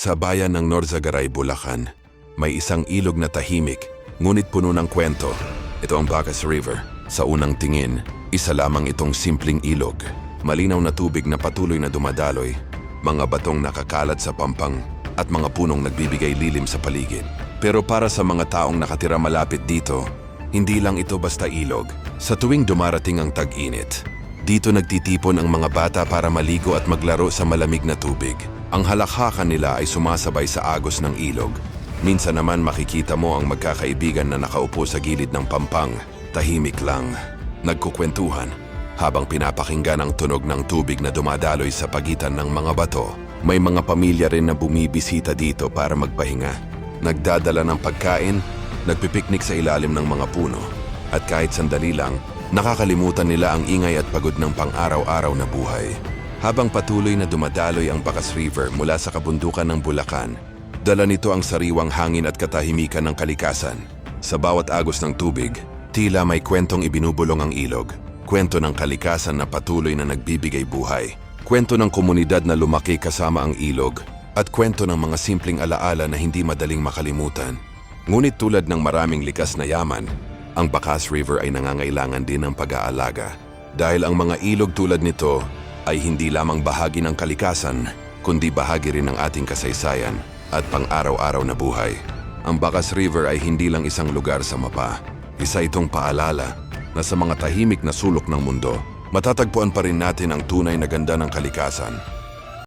Sa bayan ng Norzagaray, Bulacan, may isang ilog na tahimik, ngunit puno ng kwento. Ito ang Bacas River. Sa unang tingin, isa lamang itong simpleng ilog. Malinaw na tubig na patuloy na dumadaloy, mga batong nakakalat sa pampang at mga punong nagbibigay lilim sa paligid. Pero para sa mga taong nakatira malapit dito, hindi lang ito basta ilog. Sa tuwing dumarating ang tag-init, dito nagtitipon ang mga bata para maligo at maglaro sa malamig na tubig. Ang halakhakan nila ay sumasabay sa agos ng ilog. Minsan naman makikita mo ang magkakaibigan na nakaupo sa gilid ng pampang, tahimik lang, nagkukwentuhan, habang pinapakinggan ang tunog ng tubig na dumadaloy sa pagitan ng mga bato. May mga pamilya rin na bumibisita dito para magpahinga. Nagdadala ng pagkain, nagpipiknik sa ilalim ng mga puno, at kahit sandali lang, nakakalimutan nila ang ingay at pagod ng pang-araw-araw na buhay. Habang patuloy na dumadaloy ang Bacas River mula sa kabundukan ng Bulacan, dala nito ang sariwang hangin at katahimikan ng kalikasan. Sa bawat agos ng tubig, tila may kwentong ibinubulong ang ilog. Kwento ng kalikasan na patuloy na nagbibigay buhay. Kwento ng komunidad na lumaki kasama ang ilog. At kwento ng mga simpleng alaala na hindi madaling makalimutan. Ngunit tulad ng maraming likas na yaman, ang Bacas River ay nangangailangan din ng pag-aalaga. Dahil ang mga ilog tulad nito ay hindi lamang bahagi ng kalikasan, kundi bahagi rin ng ating kasaysayan at pang-araw-araw na buhay. Ang Bacas River ay hindi lang isang lugar sa mapa. Isa itong paalala na sa mga tahimik na sulok ng mundo, matatagpuan pa rin natin ang tunay na ganda ng kalikasan.